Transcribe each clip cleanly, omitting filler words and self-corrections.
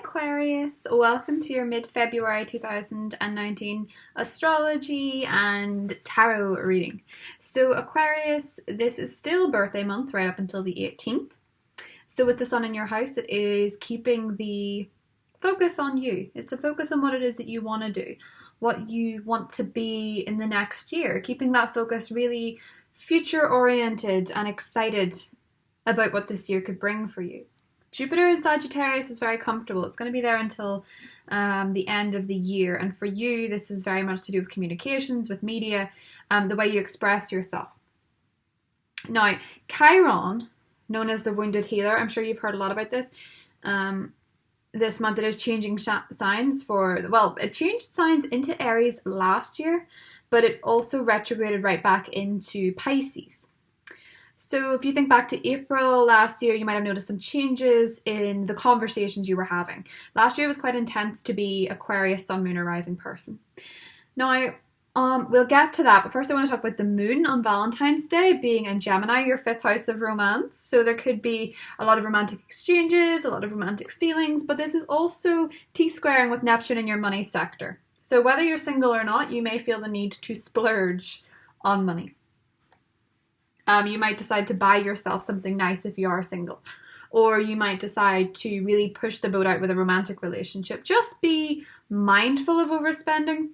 Aquarius, welcome to your mid-February 2019 astrology and tarot reading. So Aquarius, this is still birthday month right up until the 18th. So with the sun in your house, it is keeping the focus on you. It's a focus on what it is that you want to do, what you want to be in the next year, keeping that focus really future-oriented and excited about what this year could bring for you. Jupiter in Sagittarius is very comfortable. It's going to be there until the end of the year. And for you, this is very much to do with communications, with media, the way you express yourself. Now, Chiron, known as the wounded healer, I'm sure you've heard a lot about this. This month it is changing signs it changed signs into Aries last year, but it also retrograded right back into Pisces. So if you think back to April last year, you might have noticed some changes in the conversations you were having. Last year was quite intense to be Aquarius, Sun, Moon, or Rising person. Now, we'll get to that, but first I want to talk about the moon on Valentine's Day being in Gemini, your fifth house of romance. So there could be a lot of romantic exchanges, a lot of romantic feelings, but this is also T-squaring with Neptune in your money sector. So whether you're single or not, you may feel the need to splurge on money. You might decide to buy yourself something nice if you are single. Or you might decide to really push the boat out with a romantic relationship. Just be mindful of overspending.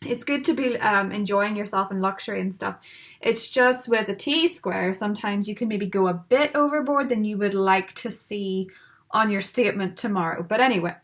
It's good to be enjoying yourself in luxury and stuff. It's just with a T-square, sometimes you can maybe go a bit overboard than you would like to see on your statement tomorrow. But anyway,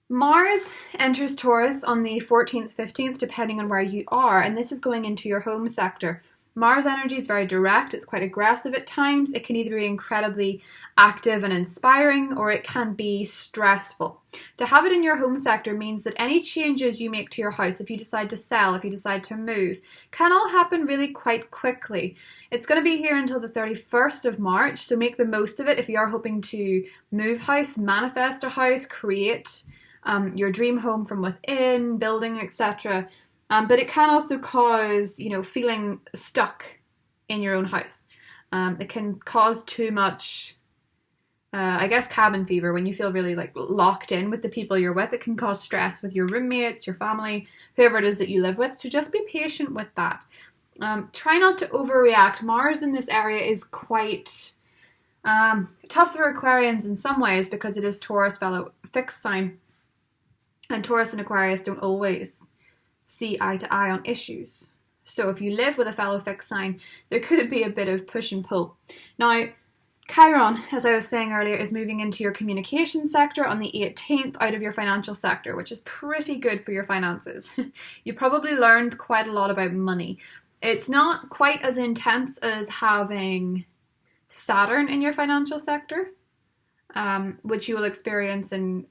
Mars enters Taurus on the 14th, 15th, depending on where you are. And this is going into your home sector. Mars energy is very direct, it's quite aggressive at times. It can either be incredibly active and inspiring, or it can be stressful. To have it in your home sector means that any changes you make to your house, if you decide to sell, if you decide to move, can all happen really quite quickly. It's going to be here until the 31st of March, so make the most of it if you are hoping to move house, manifest a house, create your dream home from within, building, etc. But it can also cause, feeling stuck in your own house. It can cause too much, cabin fever when you feel really locked in with the people you're with. It can cause stress with your roommates, your family, whoever it is that you live with. So just be patient with that. Try not to overreact. Mars in this area is quite tough for Aquarians in some ways because it is Taurus fellow fixed sign. And Taurus and Aquarius don't always see eye to eye on issues. So if you live with a fellow fixed sign, there could be a bit of push and pull. Now, Chiron, as I was saying earlier, is moving into your communication sector on the 18th out of your financial sector, which is pretty good for your finances. You probably learned quite a lot about money. It's not quite as intense as having Saturn in your financial sector, which you will experience in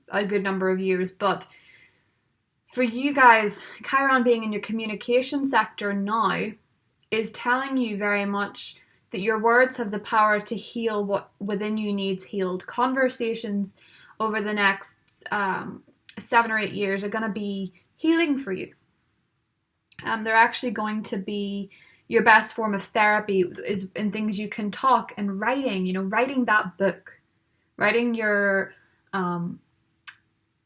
a good number of years, but for you guys, Chiron being in your communication sector now is telling you very much that your words have the power to heal what within you needs healed. Conversations over the next 7 or 8 years are going to be healing for you. They're actually going to be your best form of therapy is in things you can talk and writing, writing that book, writing your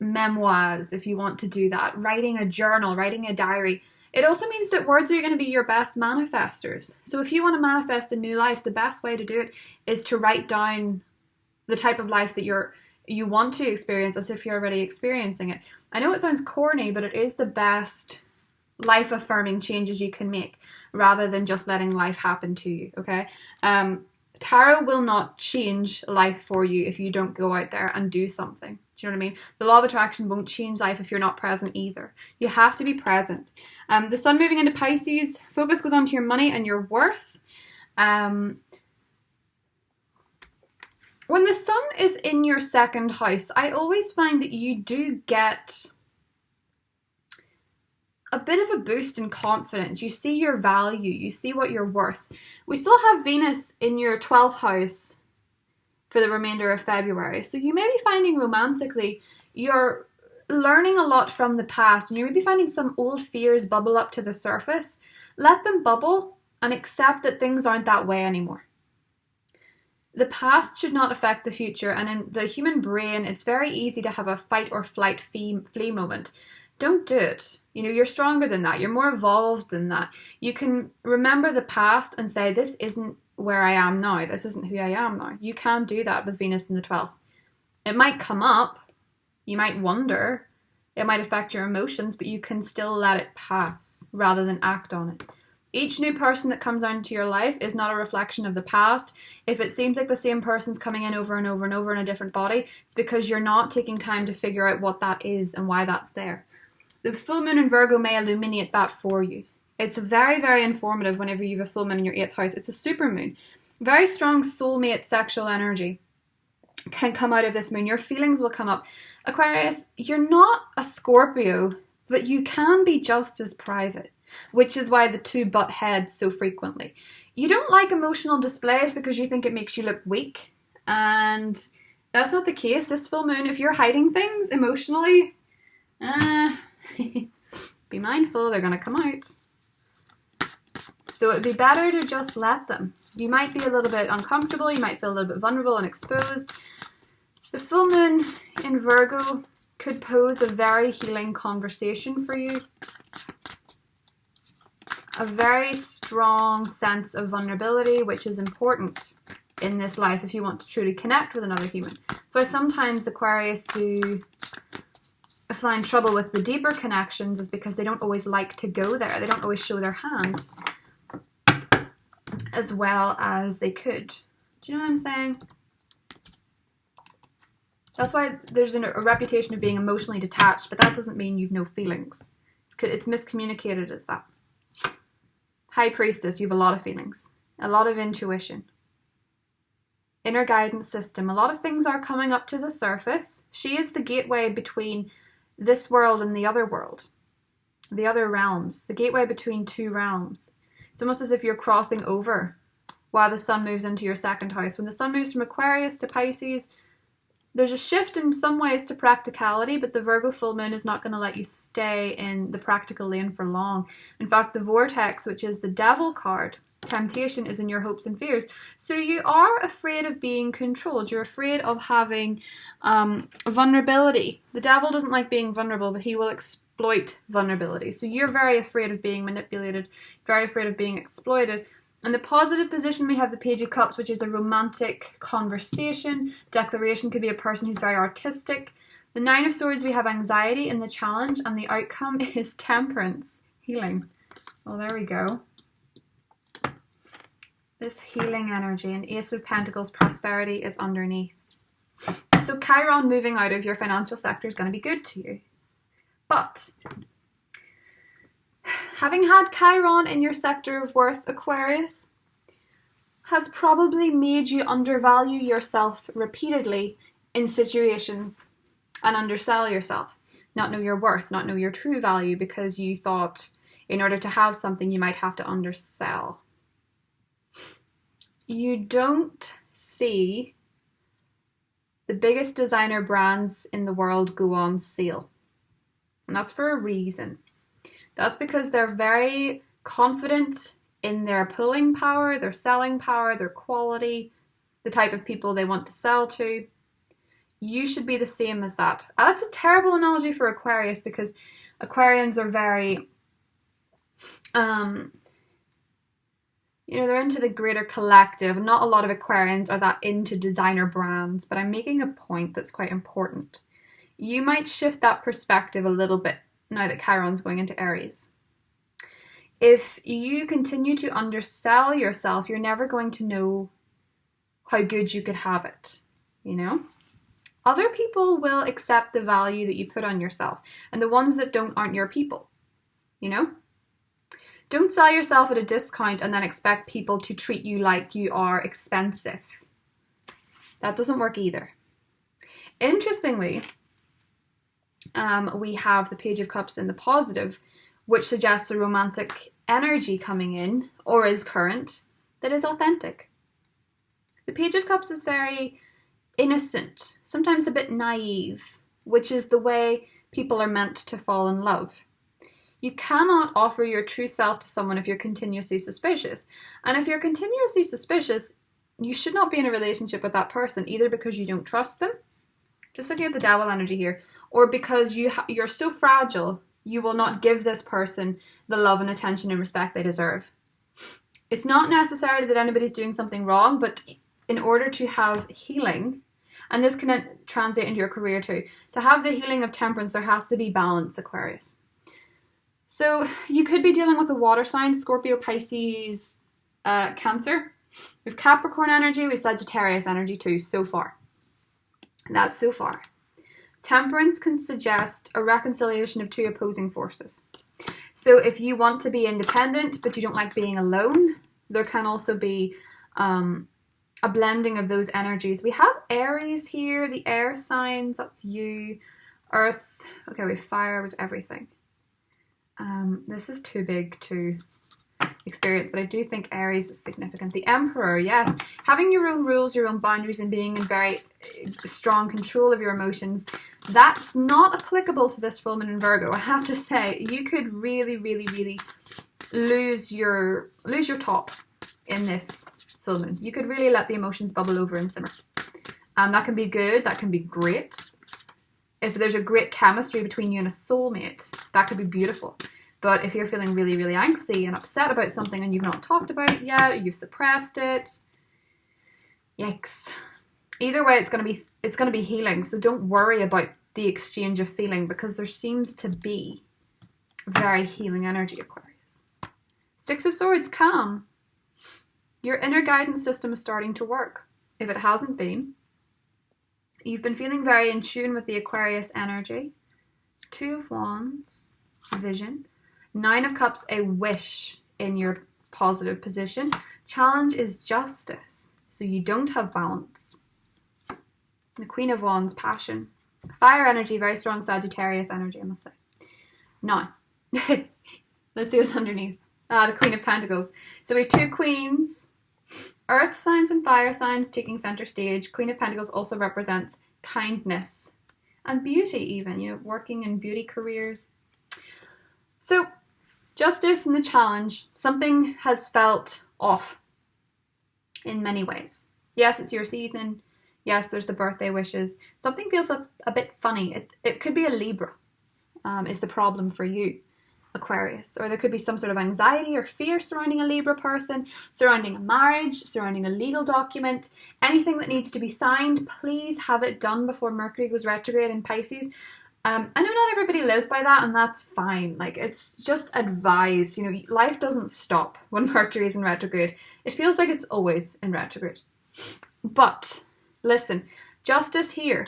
memoirs if you want to do that, writing a journal, writing a diary. It also means that words are going to be your best manifestors. So if you want to manifest a new life, the best way to do it is to write down the type of life that you want to experience as if you're already experiencing it. I know it sounds corny, but it is the best life affirming changes you can make rather than just letting life happen to you, okay? Tarot will not change life for you if you don't go out there and do something. Do you know what I mean? The law of attraction won't change life if you're not present either. You have to be present. The sun moving into Pisces, focus goes on to your money and your worth. When the sun is in your second house, I always find that you do get a bit of a boost in confidence. You see your value. You see what you're worth. We still have Venus in your 12th house for the remainder of February. So you may be finding romantically you're learning a lot from the past and you may be finding some old fears bubble up to the surface. Let them bubble and accept that things aren't that way anymore. The past should not affect the future, and in the human brain, it's very easy to have a fight or flight flee moment. Don't do it. You know, you're stronger than that. You're more evolved than that. You can remember the past and say, this isn't where I am now. This isn't who I am now. You can do that with Venus in the 12th. It might come up. You might wonder. It might affect your emotions, but you can still let it pass rather than act on it. Each new person that comes into your life is not a reflection of the past. If it seems like the same person's coming in over and over and over in a different body, it's because you're not taking time to figure out what that is and why that's there. The full moon in Virgo may illuminate that for you. It's very, very informative whenever you have a full moon in your 8th house. It's a supermoon. Very strong soulmate sexual energy can come out of this moon. Your feelings will come up. Aquarius, you're not a Scorpio, but you can be just as private, which is why the two butt heads so frequently. You don't like emotional displays because you think it makes you look weak, and that's not the case. This full moon, if you're hiding things emotionally, be mindful, they're going to come out. So it'd be better to just let them. You might be a little bit uncomfortable, you might feel a little bit vulnerable and exposed. The full moon in Virgo could pose a very healing conversation for you. A very strong sense of vulnerability, which is important in this life if you want to truly connect with another human. So I sometimes, Aquarius, do find trouble with the deeper connections is because they don't always like to go there. They don't always show their hand as well as they could. Do you know what I'm saying? That's why there's a reputation of being emotionally detached, but that doesn't mean you've no feelings. It's miscommunicated as that. High Priestess, you have a lot of feelings, a lot of intuition, inner guidance system. A lot of things are coming up to the surface. She is the gateway between this world and the other world, the other realms, the gateway between two realms. It's almost as if you're crossing over while the sun moves into your 2nd house. When the sun moves from Aquarius to Pisces, there's a shift in some ways to practicality, but the Virgo full moon is not going to let you stay in the practical lane for long. In fact, the vortex, which is the devil card, temptation, is in your hopes and fears. So you are afraid of being controlled. You're afraid of having vulnerability. The devil doesn't like being vulnerable, but he will exploit vulnerability. So you're very afraid of being manipulated, very afraid of being exploited. In the positive position, we have the Page of Cups, which is a romantic conversation. Declaration could be a person who's very artistic. The 9 of Swords, we have anxiety in the challenge, and the outcome is temperance, healing. Well, there we go. This healing energy, and Ace of Pentacles, prosperity is underneath. So Chiron moving out of your financial sector is going to be good to you. But having had Chiron in your sector of worth, Aquarius, has probably made you undervalue yourself repeatedly in situations and undersell yourself. Not know your worth, not know your true value, because you thought in order to have something you might have to undersell. You don't see the biggest designer brands in the world go on sale. And that's for a reason. That's because they're very confident in their pulling power, their selling power, their quality, the type of people they want to sell to. You should be the same as that. That's a terrible analogy for Aquarius because Aquarians are very, they're into the greater collective. Not a lot of Aquarians are that into designer brands, but I'm making a point that's quite important. You might shift that perspective a little bit now that Chiron's going into Aries. If you continue to undersell yourself, you're never going to know how good you could have it, Other people will accept the value that you put on yourself, and the ones that don't aren't your people, Don't sell yourself at a discount and then expect people to treat you like you are expensive. That doesn't work either. Interestingly, we have the Page of Cups in the positive, which suggests a romantic energy coming in, or is current, that is authentic. The Page of Cups is very innocent, sometimes a bit naive, which is the way people are meant to fall in love. You cannot offer your true self to someone if you're continuously suspicious. And if you're continuously suspicious, you should not be in a relationship with that person, either because you don't trust them, just looking at the devil energy here, or because you're so fragile, you will not give this person the love and attention and respect they deserve. It's not necessarily that anybody's doing something wrong, but in order to have healing, and this can translate into your career too, to have the healing of temperance, there has to be balance, Aquarius. So you could be dealing with a water sign, Scorpio, Pisces, Cancer. We have Capricorn energy, we have Sagittarius energy too, so far. That's so far. Temperance can suggest a reconciliation of two opposing forces. So if you want to be independent, but you don't like being alone, there can also be a blending of those energies. We have Aries here, the air signs, that's you. Earth, okay, we have fire, we have everything. This is too big to experience, but I do think Aries is significant. The Emperor, yes. Having your own rules, your own boundaries, and being in very strong control of your emotions, that's not applicable to this full moon in Virgo. I have to say, you could really, really, really lose your top in this full moon. You could really let the emotions bubble over and simmer. That can be good, that can be great. If there's a great chemistry between you and a soulmate, that could be beautiful. But if you're feeling really, really angsty and upset about something and you've not talked about it yet, or you've suppressed it, yikes. Either way, it's going to be healing. So don't worry about the exchange of feeling, because there seems to be very healing energy, Aquarius. Six of Swords, calm. Your inner guidance system is starting to work. If it hasn't been, you've been feeling very in tune with the Aquarius energy. Two of Wands, vision. Nine of Cups, a wish in your positive position. Challenge is justice. So you don't have balance. The Queen of Wands, passion. Fire energy, very strong Sagittarius energy, I must say. Now, let's see what's underneath. The Queen of Pentacles. So we have two queens. Earth signs and fire signs taking center stage. Queen of Pentacles also represents kindness and beauty even, working in beauty careers. So, justice and the challenge, something has felt off in many ways. Yes, it's your season. Yes, there's the birthday wishes. Something feels a bit funny. It could be a Libra is the problem for you, Aquarius. Or there could be some sort of anxiety or fear surrounding a Libra person, surrounding a marriage, surrounding a legal document. Anything that needs to be signed, please have it done before Mercury goes retrograde in Pisces. I know not everybody lives by that, and that's fine. It's just advised. Life doesn't stop when Mercury is in retrograde. It feels like it's always in retrograde. But listen, justice here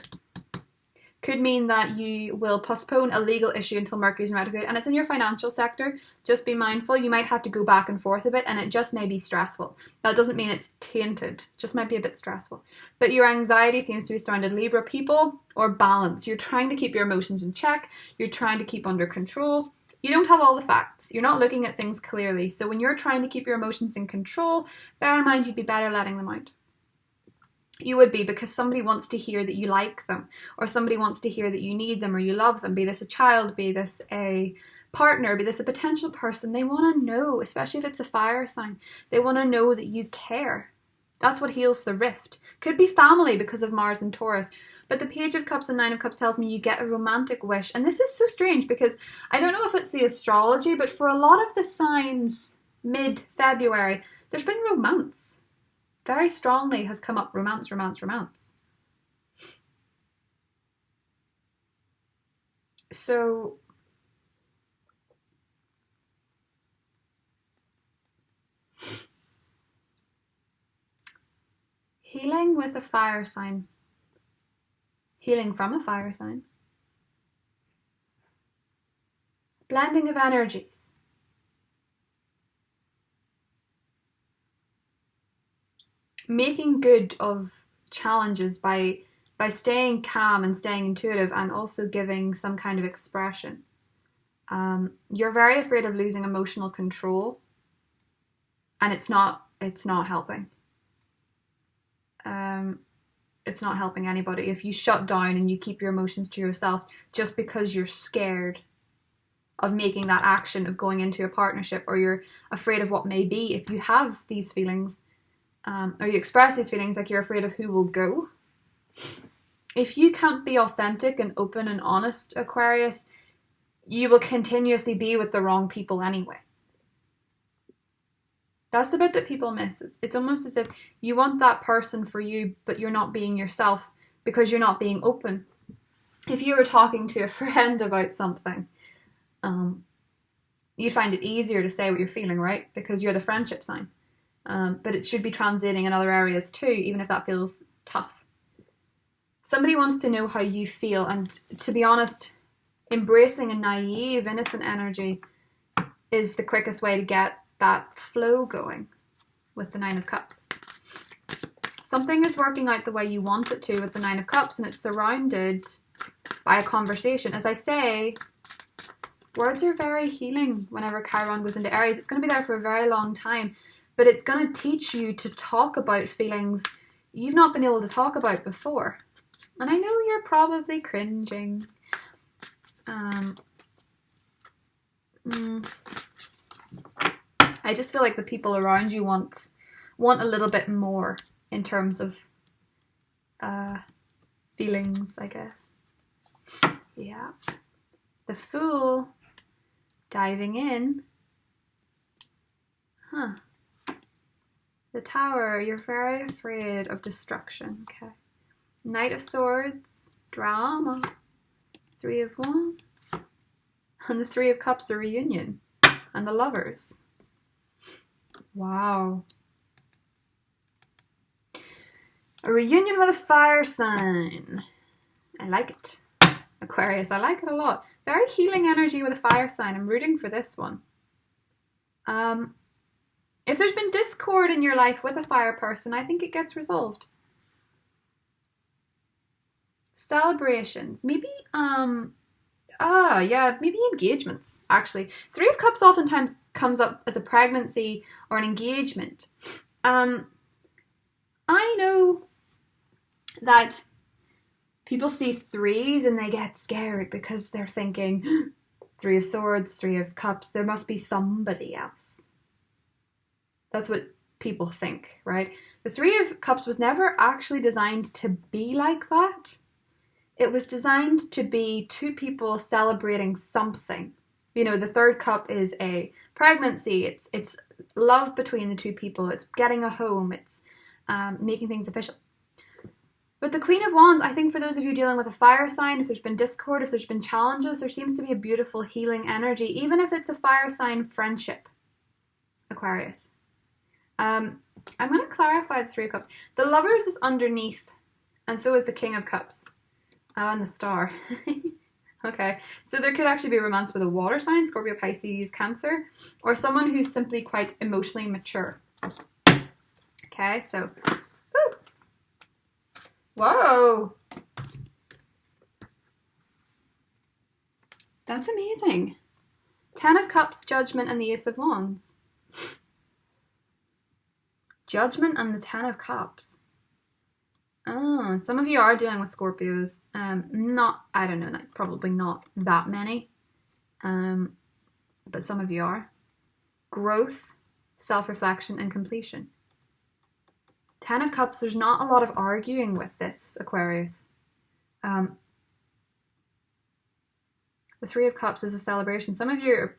could mean that you will postpone a legal issue until Mercury's in retrograde, and it's in your financial sector. Just be mindful. You might have to go back and forth a bit, and it just may be stressful. That doesn't mean it's tainted. Just might be a bit stressful. But your anxiety seems to be surrounded Libra people or balance. You're trying to keep your emotions in check. You're trying to keep under control. You don't have all the facts. You're not looking at things clearly. So when you're trying to keep your emotions in control, bear in mind you'd be better letting them out. You would be, because somebody wants to hear that you like them, or somebody wants to hear that you need them or you love them. Be this a child, be this a partner, be this a potential person. They want to know, especially if it's a fire sign, they want to know that you care. That's what heals the rift. Could be family because of Mars and Taurus. But the Page of Cups and Nine of Cups tells me you get a romantic wish. And this is so strange, because I don't know if it's the astrology, but for a lot of the signs mid-February, there's been romance. Very strongly has come up romance, romance, romance. So, healing with a fire sign. Healing from a fire sign. Blending of energies. Making good of challenges by staying calm and staying intuitive, and also giving some kind of expression. You're very afraid of losing emotional control, and it's not helping. It's not helping anybody. If you shut down and you keep your emotions to yourself just because you're scared of making that action of going into a partnership, or you're afraid of what may be, if you have these feelings, or you express these feelings like you're afraid of who will go. If you can't be authentic and open and honest, Aquarius, you will continuously be with the wrong people anyway. That's the bit that people miss. It's almost as if you want that person for you, but you're not being yourself because you're not being open. If you were talking to a friend about something, you find it easier to say what you're feeling, right? Because you're the friendship sign. But it should be translating in other areas too, even if that feels tough. Somebody wants to know how you feel, and to be honest, embracing a naive, innocent energy is the quickest way to get that flow going with the Nine of Cups. Something is working out the way you want it to with the Nine of Cups, and it's surrounded by a conversation. As I say, words are very healing whenever Chiron goes into Aries. It's going to be there for a very long time, but it's going to teach you to talk about feelings you've not been able to talk about before. And I know you're probably cringing. I just feel like the people around you want a little bit more in terms of feelings, I guess. Yeah. The Fool diving in. The Tower, you're very afraid of destruction. Okay. Knight of Swords, drama. Three of Wands. And the Three of Cups, a reunion. And the Lovers. Wow. A reunion with a fire sign. I like it. Aquarius, I like it a lot. Very healing energy with a fire sign. I'm rooting for this one. If there's been discord in your life with a fire person, I think it gets resolved. Celebrations. Maybe, maybe engagements, actually. Three of Cups oftentimes comes up as a pregnancy or an engagement. I know that people see threes and they get scared because they're thinking, Three of Swords, Three of Cups, there must be somebody else. That's what people think, right? The Three of Cups was never actually designed to be like that. It was designed to be two people celebrating something. You know, the third cup is a pregnancy. It's love between the two people. It's getting a home. It's making things official. But the Queen of Wands, I think for those of you dealing with a fire sign, if there's been discord, if there's been challenges, there seems to be a beautiful healing energy, even if it's a fire sign friendship, Aquarius. I'm going to clarify the Three of Cups. The Lovers is underneath, and so is the King of Cups. And the Star. Okay, so there could actually be romance with a water sign, Scorpio, Pisces, Cancer, or someone who's simply quite emotionally mature. Okay, so, woo. Whoa! That's amazing. Ten of Cups, Judgment, and the Ace of Wands. Judgment and the Ten of Cups. Oh, some of you are dealing with Scorpios. Probably not that many. But some of you are. Growth, self-reflection, and completion. Ten of Cups, there's not a lot of arguing with this, Aquarius. The Three of Cups is a celebration. Some of you are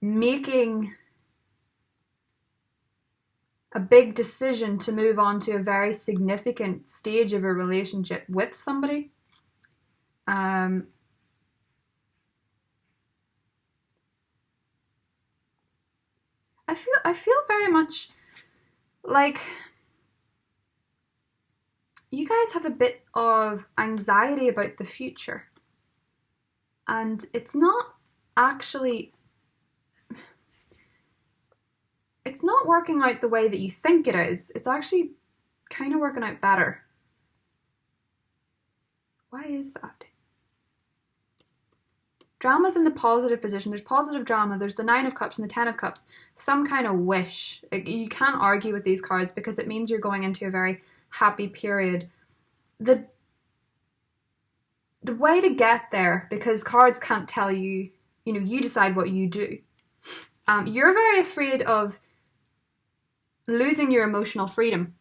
making a big decision to move on to a very significant stage of a relationship with somebody. I feel very much like you guys have a bit of anxiety about the future. And it's not working out the way that you think it is. It's actually kind of working out better. Why is that? Drama's in the positive position. There's positive drama. There's the Nine of Cups and the Ten of Cups. Some kind of wish. You can't argue with these cards because it means you're going into a very happy period. The way to get there, because cards can't tell you, you decide what you do. You're very afraid of losing your emotional freedom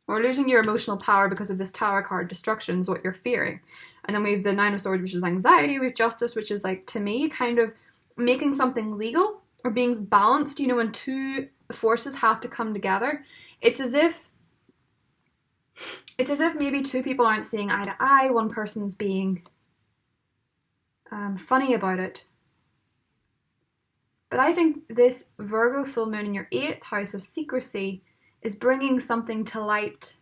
or losing your emotional power because of this Tower card. Destruction is what you're fearing. And then we have the Nine of Swords, which is anxiety. We have Justice, which is like, to me, kind of making something legal or being balanced, you know, when two forces have to come together. It's as if maybe two people aren't seeing eye to eye. One person's being funny about it. But I think this Virgo full moon in your 8th house of secrecy is bringing something to light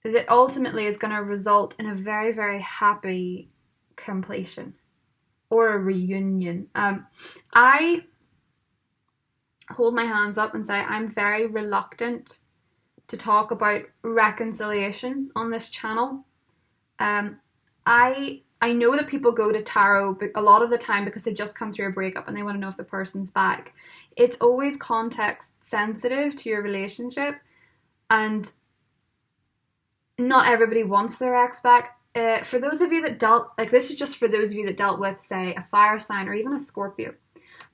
that ultimately is going to result in a very, very happy completion or a reunion. I hold my hands up and say I'm very reluctant to talk about reconciliation on this channel. I know that people go to tarot a lot of the time because they've just come through a breakup and they want to know if the person's back. It's always context sensitive to your relationship, and not everybody wants their ex back. For those of you that dealt, like, this is just for those of you that dealt with, say, a fire sign or even a Scorpio.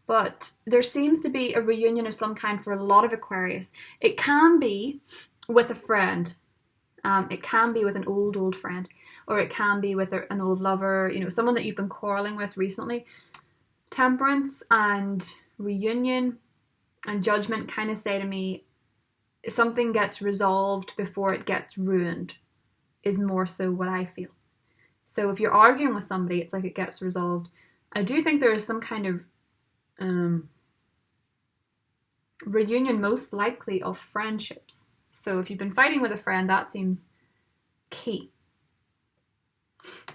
But there seems to be a reunion of some kind for a lot of Aquarius. It can be with a friend. It can be with an old friend. Or it can be with an old lover, you know, someone that you've been quarreling with recently. Temperance and reunion and Judgment kind of say to me, something gets resolved before it gets ruined, is more so what I feel. So if you're arguing with somebody, it's like it gets resolved. I do think there is some kind of reunion, most likely of friendships. So if you've been fighting with a friend, that seems key.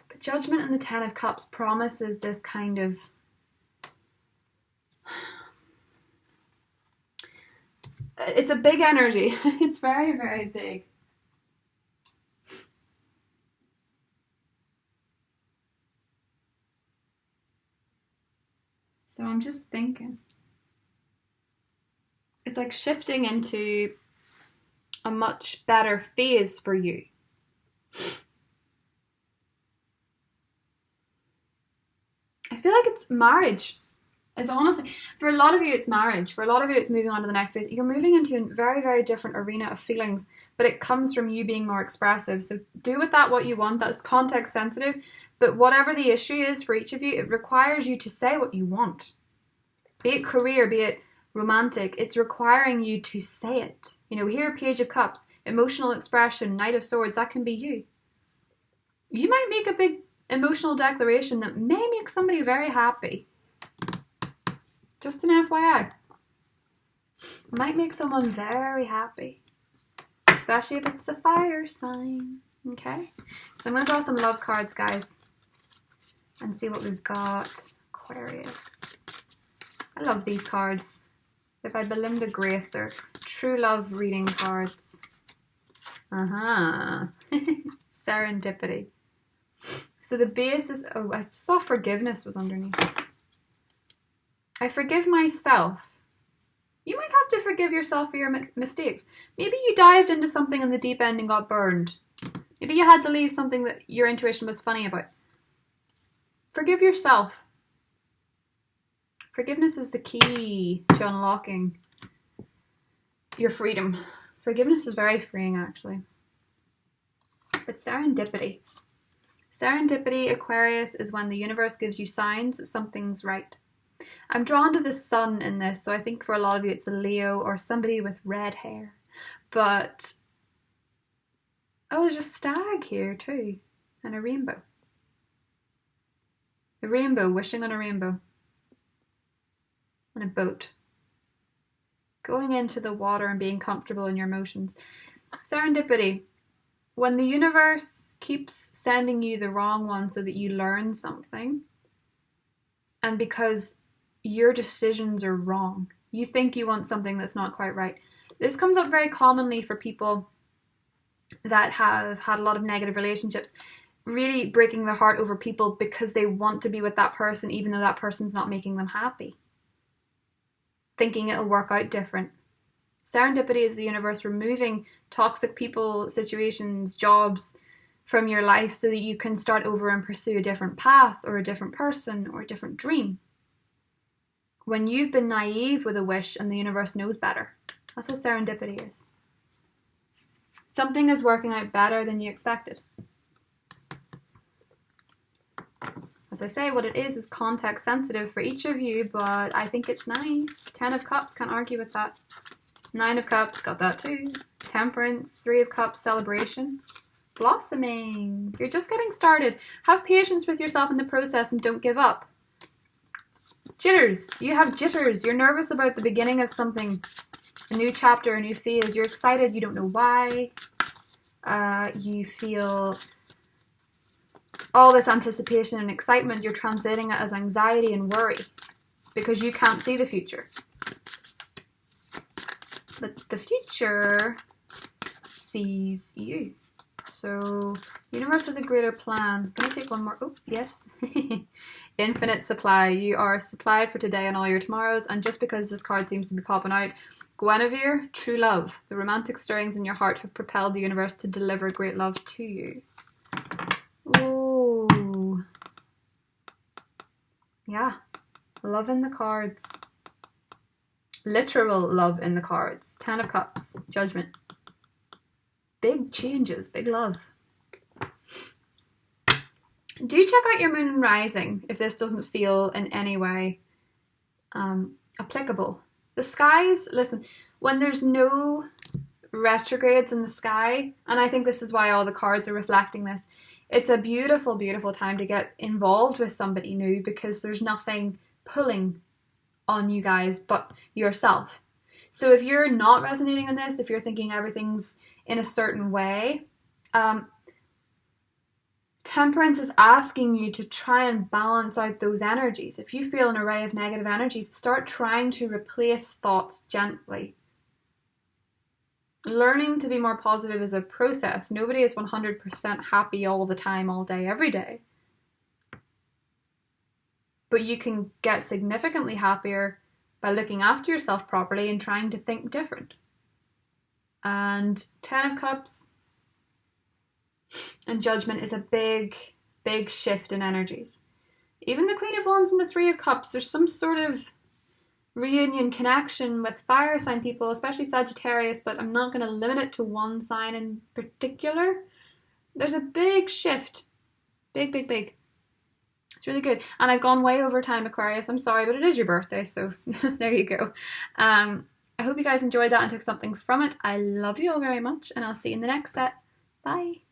But Judgment and the 10 of Cups promises this kind of it's a big energy. It's very, very big. So I'm just thinking. It's like shifting into a much better phase for you. I feel like it's marriage. It's honestly, for a lot of you, it's marriage. For a lot of you, it's moving on to the next phase. You're moving into a very, very different arena of feelings, but it comes from you being more expressive. So do with that what you want. That's context sensitive. But whatever the issue is for each of you, it requires you to say what you want. Be it career, be it romantic, it's requiring you to say it. You know, here, Page of Cups, emotional expression, Knight of Swords, that can be you. You might make a big emotional declaration that may make somebody very happy. Just an FYI. Might make someone very happy. Especially if it's a fire sign. Okay? So I'm going to draw some love cards, guys. And see what we've got. Aquarius. I love these cards. They're by Belinda Grace. They're true love reading cards. Serendipity. So the base is... Oh, I saw forgiveness was underneath. I forgive myself. You might have to forgive yourself for your mistakes. Maybe you dived into something in the deep end and got burned. Maybe you had to leave something that your intuition was funny about. Forgive yourself. Forgiveness is the key to unlocking your freedom. Forgiveness is very freeing, actually. But serendipity. Serendipity, Aquarius, is when the universe gives you signs that something's right. I'm drawn to the sun in this, so I think for a lot of you it's a Leo or somebody with red hair. But, oh, there's a stag here too, and a rainbow. A rainbow, wishing on a rainbow. And a boat. Going into the water and being comfortable in your emotions. Serendipity. When the universe keeps sending you the wrong one so that you learn something, and because your decisions are wrong, you think you want something that's not quite right. This comes up very commonly for people that have had a lot of negative relationships, really breaking their heart over people because they want to be with that person even though that person's not making them happy. Thinking it'll work out different. Serendipity is the universe removing toxic people, situations, jobs from your life so that you can start over and pursue a different path or a different person or a different dream. when you've been naive with a wish and the universe knows better. That's what serendipity is. Something is working out better than you expected. As I say, what it is context sensitive for each of you, but I think it's nice. 10 of Cups, can't argue with that. 9 of Cups, got that too. Temperance, 3 of Cups, celebration. Blossoming. You're just getting started. Have patience with yourself in the process and don't give up. Jitters. You have jitters. You're nervous about the beginning of something. A new chapter, a new phase. You're excited. You don't know why. You feel all this anticipation and excitement. You're translating it as anxiety and worry because you can't see the future. But the future sees you. So, universe has a greater plan. Can I take one more? Oh, yes. Infinite supply. You are supplied for today and all your tomorrows. And just because this card seems to be popping out, Guinevere, true love. The romantic stirrings in your heart have propelled the universe to deliver great love to you. Oh. Yeah. Love in the cards. Literal love in the cards. 10 of Cups. Judgment. Big changes. Big love. Do check out your moon and rising if this doesn't feel in any way applicable. The skies, listen, when there's no retrogrades in the sky, and I think this is why all the cards are reflecting this, it's a beautiful, beautiful time to get involved with somebody new because there's nothing pulling on you guys but yourself. So if you're not resonating on this, if you're thinking everything's in a certain way, Temperance is asking you to try and balance out those energies. If you feel an array of negative energies, start trying to replace thoughts gently. Learning to be more positive is a process. Nobody is 100% happy all the time, all day, every day. But you can get significantly happier by looking after yourself properly and trying to think different. And 10 of Cups and Judgment is a big, big shift in energies. Even the Queen of Wands and the 3 of Cups, there's some sort of reunion connection with fire sign people, especially Sagittarius, but I'm not going to limit it to one sign in particular. There's a big shift. Big, big, big. It's really good. And I've gone way over time, Aquarius. I'm sorry, but it is your birthday, so there you go. I hope you guys enjoyed that and took something from it. I love you all very much, and I'll see you in the next set. Bye.